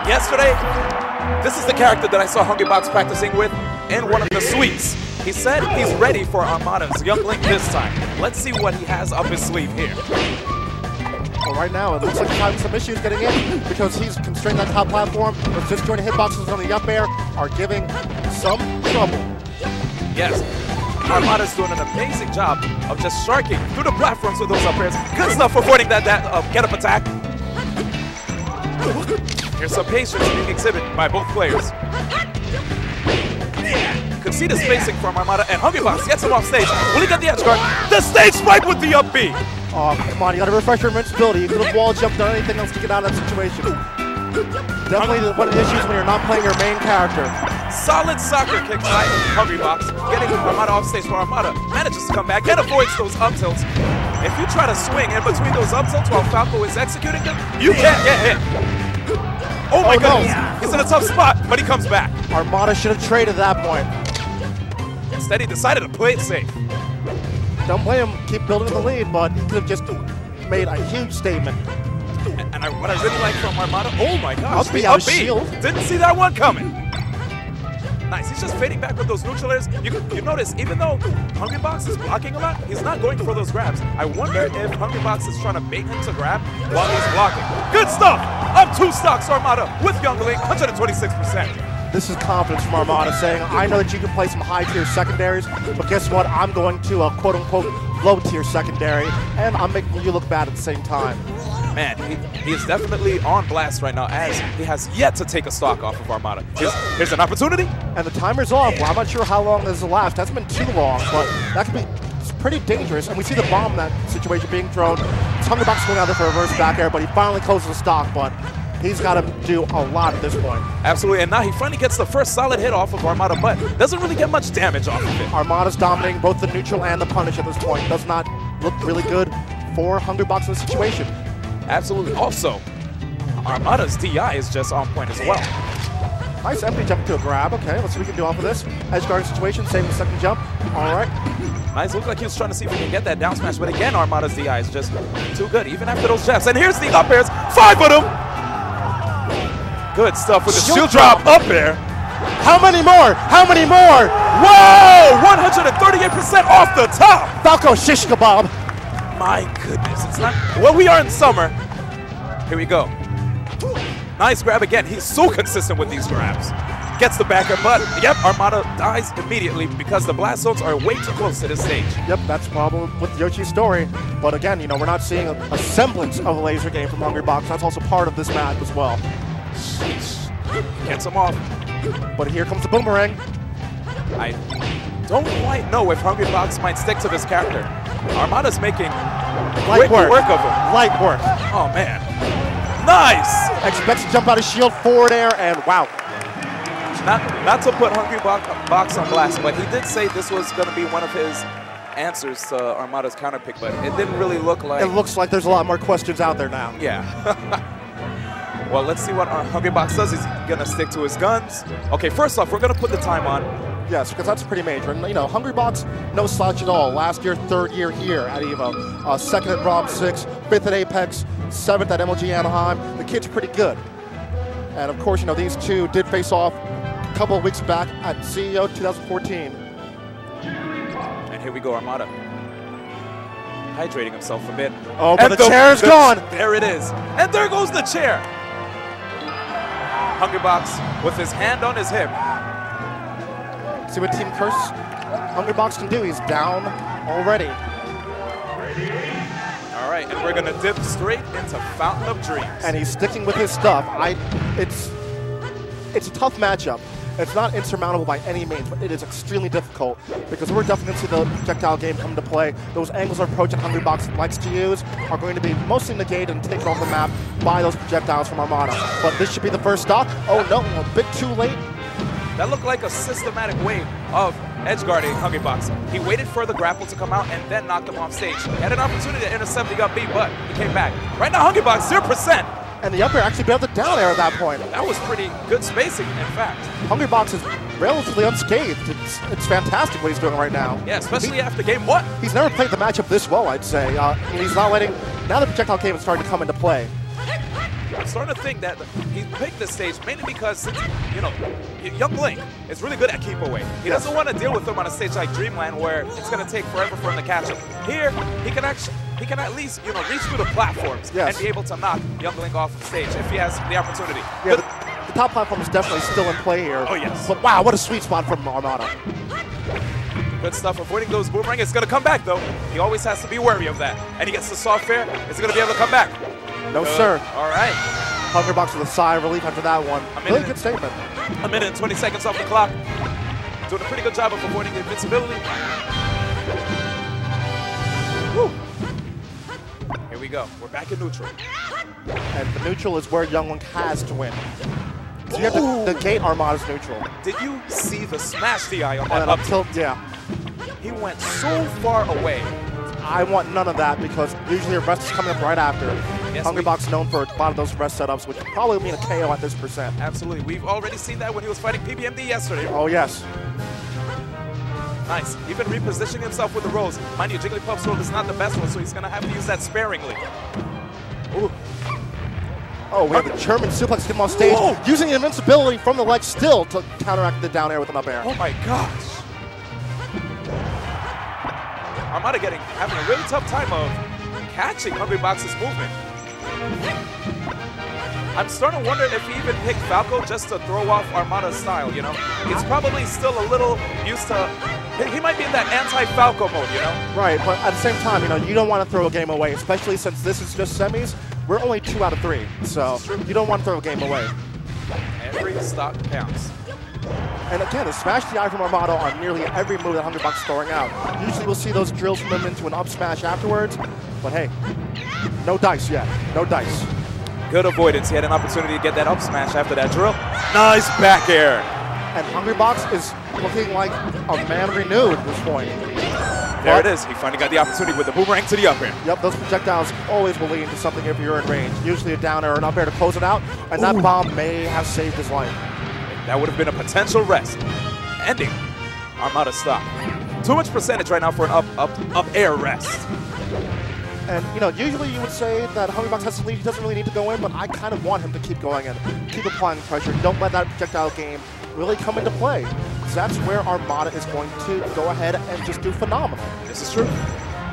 yesterday, this is the character that I saw Hungrybox practicing with in one of the suites. He said he's ready for Armada's Youngling this time. Let's see what he has up his sleeve here. Well, right now, it looks like he's having some issues getting in because he's constrained that top platform. Those disjointed hitboxes on the up air are giving some trouble. Yes, Armada's doing an amazing job of just sharking through the platforms with those up airs. Good stuff for avoiding that get-up attack. Here's some patience being exhibited by both players. You can see the spacing from Armada, and Hungrybox gets him off stage. Will he get the edge guard? The stage swipe with the up B! Oh, come on, you gotta refresh your invincibility. You could have wall jumped or anything else to get out of that situation. Definitely one of the issues when you're not playing your main character. Solid soccer kick by Hungrybox, getting Armada off stage, but Armada manages to come back and avoids those up tilts. If you try to swing in between those up tilts while Falco is executing them, you can't get hit. Oh my goodness, he's in a tough spot, but he comes back. Armada should have traded at that point. Instead, he decided to play it safe. Don't blame him, keep building the lead, but he could have just made a huge statement. And what I really like from Armada, oh my gosh, the up B. Shield. Didn't see that one coming. Nice, he's just fading back with those neutral airs. You notice, even though Hungrybox is blocking a lot, he's not going for those grabs. I wonder if Hungrybox is trying to bait him to grab while he's blocking. Good stuff! Up 2 stocks Armada with Youngling, 126%. This is confidence from Armada saying, I know that you can play some high-tier secondaries, but guess what? I'm going to a quote-unquote low-tier secondary, and I'm making you look bad at the same time. Man, he is definitely on blast right now, as he has yet to take a stock off of Armada. Here's an opportunity. And the timer's off. Well, I'm not sure how long this will last. That's been too long, but that could be pretty dangerous. And we see the bomb in that situation being thrown. Hungrybox going out there for a reverse back air, but he finally closes the stock, but he's got to do a lot at this point. Absolutely, and now he finally gets the first solid hit off of Armada, but doesn't really get much damage off of it. Armada's dominating both the neutral and the punish at this point. Does not look really good for Hungrybox in this situation. Absolutely. Also, Armada's DI is just on point as well. Nice empty jump to a grab. Okay, let's see what we can do off of this. Edge guarding situation, saving the second jump. All right. Nice. Looked like he was trying to see if he can get that down smash, but again, Armada's DI is just too good, even after those jabs. And here's the up airs. 5 of them! Good stuff with the shield drop up air. How many more? How many more? Whoa! 138% off the top! Falco shish kebab. My goodness, it's not. Well, we are in summer. Here we go. Nice grab again. He's so consistent with these grabs. Gets the backer, but yep, Armada dies immediately because the blast zones are way too close to this stage. Yep, that's the problem with Yoshi's story. But again, you know, we're not seeing a semblance of a laser game from Hungrybox. That's also part of this match as well. Gets him off. But here comes the boomerang. I don't quite know if Hungrybox might stick to this character. Armada's making quick work of him. Light work. Oh, man. Nice! Expects to jump out of shield, forward air, and wow. Not to put Hungrybox on blast, but he did say this was going to be one of his answers to Armada's counter pick, but it didn't really look like... It looks like there's a lot more questions out there now. Yeah. Well, let's see what Hungrybox does. He's going to stick to his guns. Okay, first off, we're going to put the time on. Yes, because that's pretty major. And, you know, Hungrybox, no slouch at all. Last year, 3rd year here at EVO. 2nd at ROM 6, 5th at Apex, 7th at MLG Anaheim. The kid's pretty good. And, of course, you know, these two did face off a couple of weeks back at CEO 2014. And here we go, Armada. Hydrating himself a bit. Oh, but the chair is gone. There it is. And there goes the chair. Hungrybox with his hand on his hip. See what Team Curse Hungrybox can do. He's down already. All right, and we're going to dip straight into Fountain of Dreams. And he's sticking with his stuff. It's a tough matchup. It's not insurmountable by any means, but it is extremely difficult because we're definitely going to see the projectile game come to play. Those angles of approach that Hungrybox likes to use are going to be mostly negated and taken off the map by those projectiles from Armada. But this should be the first stop. Oh no, a bit too late. That looked like a systematic way of edge guarding Hungrybox. He waited for the grapple to come out and then knocked him off stage. He had an opportunity to intercept the up B, but he came back. Right now, Hungrybox, 0%. And the up air actually bailed the down air at that point. That was pretty good spacing, in fact. Hungrybox is relatively unscathed. It's fantastic what he's doing right now. Yeah, especially after game 1. He's never played the matchup this well, I'd say. He's not letting... Now the projectile game is starting to come into play. I'm starting to think that he picked this stage mainly because, you know, young Link is really good at keep away. He doesn't want to deal with him on a stage like Dreamland where it's going to take forever for him to catch him. Here, he can at least, you know, reach through the platforms and be able to knock young Link off the stage if he has the opportunity. Yeah, the top platform is definitely still in play here. Oh, yes. But wow, what a sweet spot from Armada. Good stuff, avoiding those boomerang. It's going to come back, though. He always has to be wary of that. And he gets the soft fair. Is he going to be able to come back? No, sir. All right. Hungrybox with a sigh of relief after that one. Really good statement. A minute and 20 seconds off the clock. Doing a pretty good job of avoiding the invincibility. Woo. Here we go. We're back in neutral. And the neutral is where Young Link has to win. So you have to negate Armada's neutral. Did you see the smash DI on that up tilt? Yeah. He went so far away. I want none of that because usually a rest is coming up right after. Yes, Hungrybox known for a lot of those rest setups, which would probably mean a KO at this percent. Absolutely. We've already seen that when he was fighting PBMD yesterday. Oh, yes. Nice. Even repositioning himself with the rolls. Mind you, Jigglypuff's roll is not the best one, so he's going to have to use that sparingly. Ooh. Oh, we have the German suplex get him on stage, using invincibility from the leg still to counteract the down air with an up air. Oh my gosh. Armada having a really tough time of catching Hungrybox's movement. I'm starting to wonder if he even picked Falco just to throw off Armada's style, you know? He's probably still a little used to, he might be in that anti-Falco mode, you know? Right, but at the same time, you know, you don't want to throw a game away, especially since this is just semis. We're only 2 out of 3, so you don't want to throw a game away. Every stock counts. And again, the smash DI from Armada on nearly every move that Hungrybox is throwing out. Usually we'll see those drills from him into an up smash afterwards, but hey, no dice yet, no dice. Good avoidance. He had an opportunity to get that up smash after that drill. Nice back air. And Hungrybox is looking like a man renewed at this point. There it is. He finally got the opportunity with the boomerang to the up air. Yep, those projectiles always will lead into something if you're in range. Usually a down air or an up air to close it out, and that bomb may have saved his life. That would have been a potential rest. Ending Armada's stop. Too much percentage right now for an up air rest. And, you know, usually you would say that Hungrybox has to lead, he doesn't really need to go in, but I kind of want him to keep going in, keep applying pressure. Don't let that projectile game really come into play. Because that's where Armada is going to go ahead and just do phenomenal. This is true.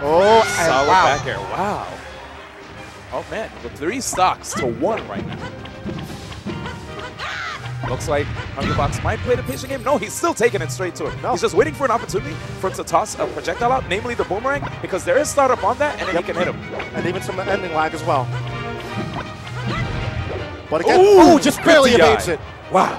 Oh, and solid wow. back air. Wow. Oh, man. With 3 stocks to 1 right now. Looks like Hungrybox might play the patient game. No, he's still taking it straight to him. No. He's just waiting for an opportunity for him to toss a projectile out, namely the boomerang, because there is startup on that, and then he can hit him. And even some ending lag as well. But again, just barely evades it. Wow.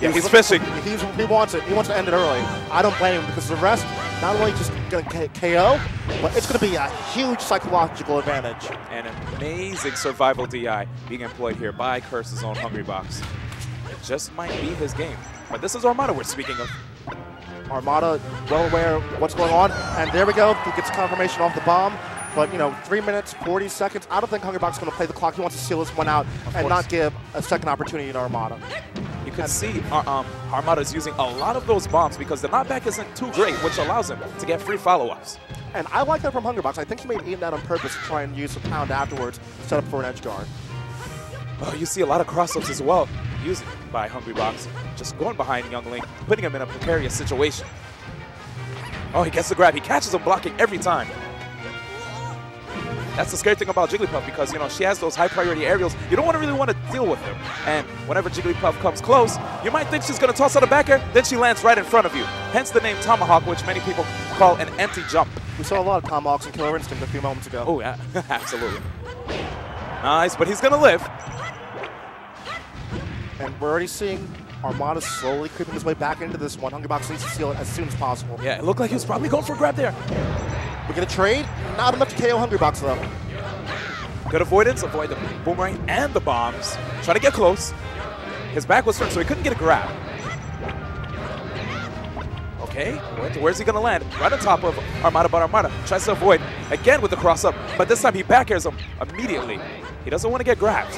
Yeah, he's fishing. He wants it. He wants to end it early. I don't blame him because the rest, not only just going to KO, but it's going to be a huge psychological advantage. An amazing survival DI being employed here by Curse's own Hungrybox. It just might be his game. But this is Armada we're speaking of. Armada well aware of what's going on. And there we go. He gets confirmation off the bomb. But, you know, 3 minutes, 40 seconds. I don't think Hungrybox is going to play the clock. He wants to seal this one out and not give a second opportunity to Armada. You can see Armada is using a lot of those bombs because the knockback isn't too great, which allows him to get free follow-ups. And I like that from Hungrybox. I think he may have eaten that on purpose to try and use a pound afterwards, set up for an edge guard. Oh, you see a lot of cross-ups as well used by Hungrybox, just going behind Young Link, putting him in a precarious situation. Oh, he gets the grab. He catches him blocking every time. That's the scary thing about Jigglypuff because, you know, she has those high-priority aerials. You don't really want to deal with them. And whenever Jigglypuff comes close, you might think she's going to toss out a back air, then she lands right in front of you. Hence the name Tomahawk, which many people call an empty jump. We saw a lot of Tomahawks in Killer Instinct a few moments ago. Oh, yeah, absolutely. Nice, but he's going to live. And we're already seeing Armada slowly creeping his way back into this one. Hungrybox needs to seal it as soon as possible. Yeah, it looked like he was probably going for a grab there. We're going to trade. Not enough to KO Hungrybox, though. Good avoidance. Avoid the boomerang and the bombs. Trying to get close. His back was turned, so he couldn't get a grab. Okay, where's he going to land? Right on top of Armada, but Armada tries to avoid again with the cross-up, but this time he back airs him immediately. He doesn't want to get grabbed.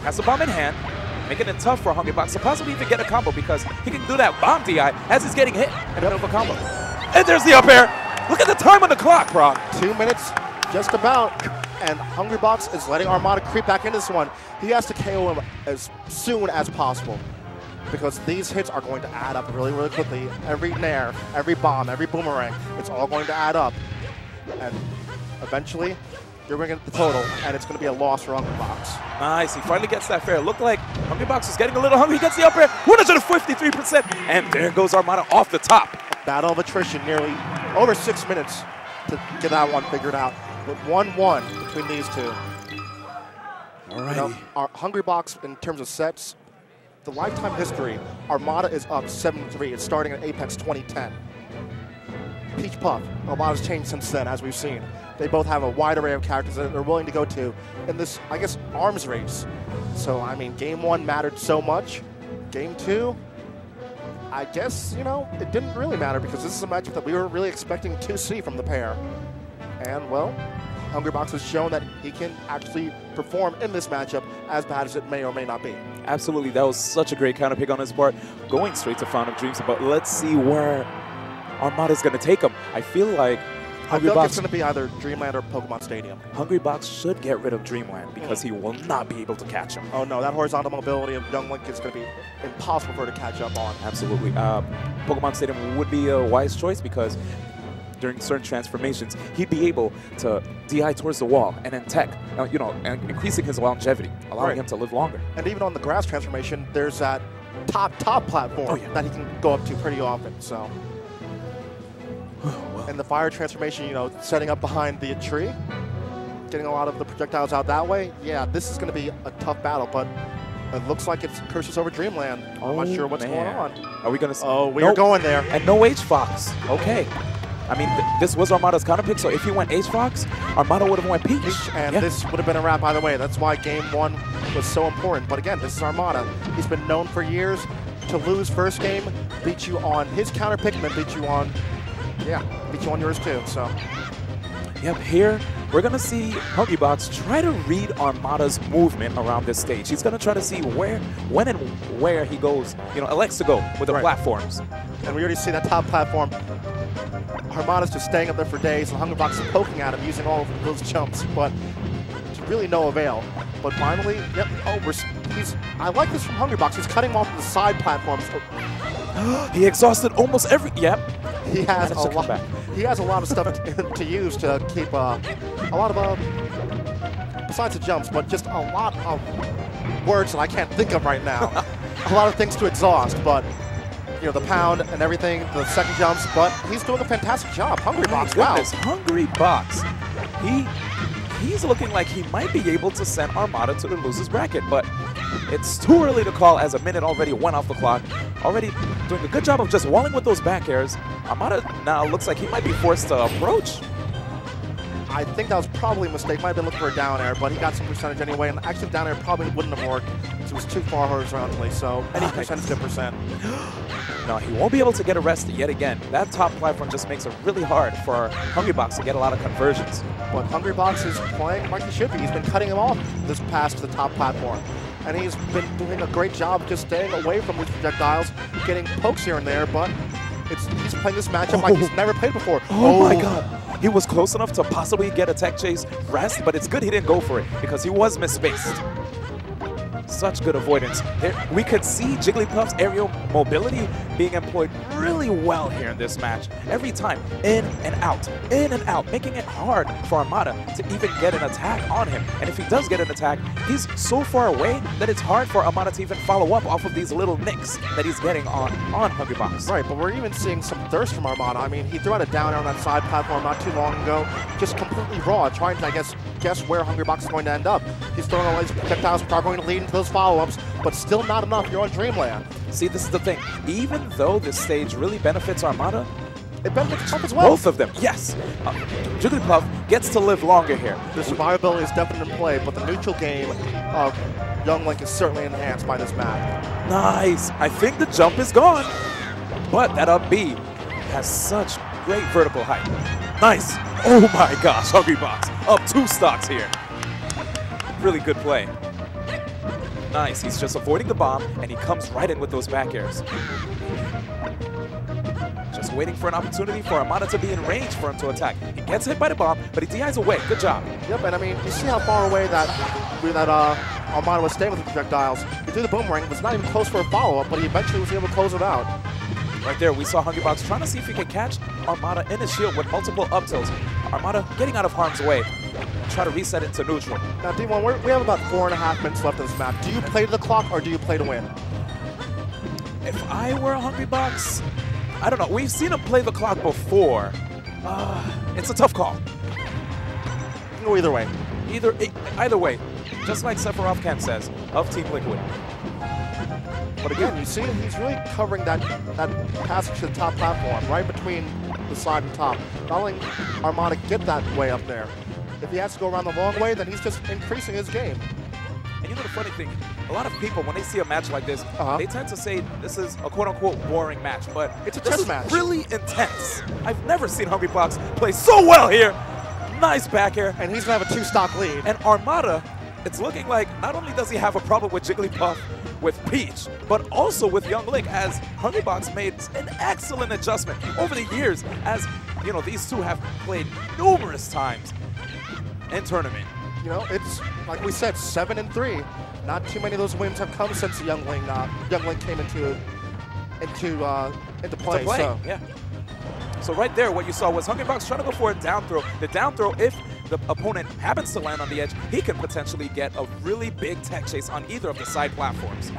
Has the bomb in hand, making it tough for Hungrybox to possibly even get a combo because he can do that bomb DI as he's getting hit in the middle of a combo. And there's the up air. Look at the time on the clock, Brock. 2 minutes, just about. and Hungrybox is letting Armada creep back into this one. He has to KO him as soon as possible because these hits are going to add up really, really quickly. Every nair, every bomb, every boomerang, it's all going to add up. And eventually, you're going to get the total, and it's going to be a loss for Hungrybox. Nice. He finally gets that fair. It looked like Hungrybox was getting a little hungry. He gets the up air. 153%. And there goes Armada off the top. Battle of attrition, nearly over 6 minutes to get that one figured out. With 1-1 between these two. All right. You know, our Hungrybox, in terms of sets, the lifetime history, Armada is up 7-3. It's starting at Apex 2010. Peach Puff, a lot has changed since then, as we've seen. They both have a wide array of characters that they're willing to go to in this, I guess, arms race. So, I mean, game 1 mattered so much. Game 2, I guess, you know, it didn't really matter because this is a matchup that we were really expecting to see from the pair. And, well, Hungrybox has shown that he can actually perform in this matchup, as bad as it may or may not be. Absolutely. That was such a great counter pick on his part. Going straight to Fountain of Dreams, but let's see where Armada's going to take him. I feel like I feel like it's going to be either Dreamland or Pokemon Stadium. Hungrybox should get rid of Dreamland because he will not be able to catch him. Oh no, that horizontal mobility of Young Link is going to be impossible for her to catch up on. Absolutely. Pokemon Stadium would be a wise choice because during certain transformations, he'd be able to DI towards the wall and then tech, you know, and increasing his longevity, allowing him to live longer. And even on the grass transformation, there's that top platform that he can go up to pretty often. So. And the fire transformation, you know, setting up behind the tree, getting a lot of the projectiles out that way. Yeah, this is going to be a tough battle, but it looks like it's Curses over Dreamland. I'm not sure what's going on. Are we going to? Oh, we're going there. And no H-Fox. Okay. I mean, this was Armada's counter pick, so if he went H-Fox, Armada would have went Peach. And this would have been a wrap either way. That's why game 1 was so important. But again, this is Armada. He's been known for years to lose first game, beat you on his counter pick, and then beat you on yours too, so. Yep, here we're going to see Hungrybox try to read Armada's movement around this stage. He's going to try to see when and where he goes, you know, elects to go with the platforms. And we already see that top platform. Armada's just staying up there for days, and Hungrybox is poking at him using all of those jumps, but to really no avail. But finally, yep, I like this from Hungrybox. He's cutting him off the side platforms. He exhausted almost every, He has a lot. He has a lot of stuff to use to keep a lot of besides the jumps, but just a lot of words that I can't think of right now. A lot of things to exhaust, but you know, the pound and everything, the second jumps. But he's doing a fantastic job. Hungrybox, wow. Hungrybox. He's looking like he might be able to send Armada to the losers bracket, but it's too early to call as a minute already went off the clock. Already doing a good job of just walling with those back airs. Armada now looks like he might be forced to approach. I think that was probably a mistake. Might have been looking for a down air, but he got some percentage anyway. And actually, down air probably wouldn't have worked because it was too far horizontally. So any percent is good percent. No, he won't be able to get arrested yet again. That top platform just makes it really hard for Hungrybox to get a lot of conversions. But Hungrybox is playing like he should be. He's been cutting him off this pass to the top platform. And he's been doing a great job just staying away from these projectiles, getting pokes here and there, but he's playing this matchup like he's never played before. Oh my God. He was close enough to possibly get a tech chase rest, but it's good he didn't go for it because he was misspaced. Such good avoidance. We could see Jigglypuff's aerial mobility being employed really well here in this match. Every time, in and out, making it hard for Armada to even get an attack on him. And if he does get an attack, he's so far away that it's hard for Armada to even follow up off of these little nicks that he's getting on Hungrybox. Right, but we're even seeing some thirst from Armada. I mean, he threw out a down air on that side platform not too long ago, just completely raw, trying to, I guess where Hungrybox is going to end up. He's throwing all these projectiles which are going to lead into those follow-ups, but still not enough. You're on Dreamland. See, this is the thing. Even though this stage really benefits Armada, it benefits Puff as well. Both of them, yes. Jigglypuff gets to live longer here. The survivability is definitely in play, but the neutral game of Young Link is certainly enhanced by this map. Nice. I think the jump is gone, but that up B has such great vertical height. Nice. Oh my gosh, Hungrybox up 2 stocks here. Really good play. Nice, he's just avoiding the bomb, and he comes right in with those back airs. Just waiting for an opportunity for Armada to be in range for him to attack. He gets hit by the bomb, but he DIs away. Good job. Yep, and I mean, you see how far away that Armada was staying with the projectiles. He threw the boomerang. It was not even close for a follow-up, but he eventually was able to close it out. Right there, we saw Hungrybox trying to see if he could catch Armada in his shield with multiple up tilts. Armada getting out of harm's way. Try to reset it to neutral. Now, D1, we have about 4.5 minutes left of this map. Do you play to the clock or do you play to win? If I were a Hungrybox, I don't know. We've seen him play the clock before. It's a tough call. You can go either way. Either way, just like Sephiroth Kent says, of Team Liquid. But again, you see he's really covering that passage to the top platform, right between the side and top. Not letting Armada get that way up there. If he has to go around the long way, then he's just increasing his game. And you know the funny thing, a lot of people, when they see a match like this, they tend to say this is a quote-unquote boring match, but it's a chess match. Really intense. I've never seen Hungrybox play so well here. Nice back air. And he's going to have a 2-stock lead. And Armada, it's looking like not only does he have a problem with Jigglypuff, with Peach, but also with Young Link, as Hungrybox made an excellent adjustment over the years, as you know, these two have played numerous times in tournament. You know, it's like we said, 7-3. Not too many of those wins have come since Young Link came into play. So. Yeah. So right there, what you saw was Hungrybox trying to go for a down throw. The down throw, if the opponent happens to land on the edge, he can potentially get a really big tech chase on either of the side platforms.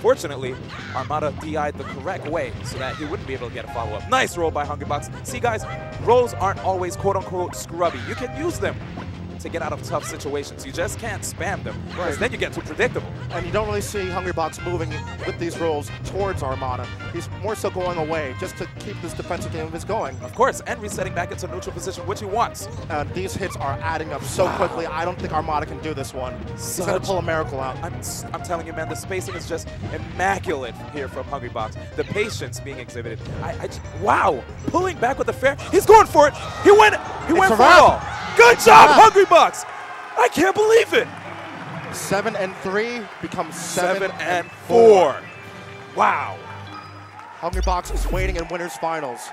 Fortunately, Armada DI'd the correct way so that he wouldn't be able to get a follow-up. Nice roll by Hungrybox. See, guys, rolls aren't always quote-unquote scrubby. You can use them to get out of tough situations. You just can't spam them, because then you get too predictable. And you don't really see Hungrybox moving with these rolls towards Armada. He's more so going away just to keep this defensive game of his going. Of course, and resetting back into neutral position, which he wants. These hits are adding up so quickly. I don't think Armada can do this one. He's going to pull a miracle out. I'm telling you, man, the spacing is just immaculate here from Hungrybox. The patience being exhibited. Wow, pulling back with the fair. He's going for it. He went for it all. Good job, Hungrybox! I can't believe it! 7-3 becomes 7-4. Wow. Hungrybox is waiting in winners finals.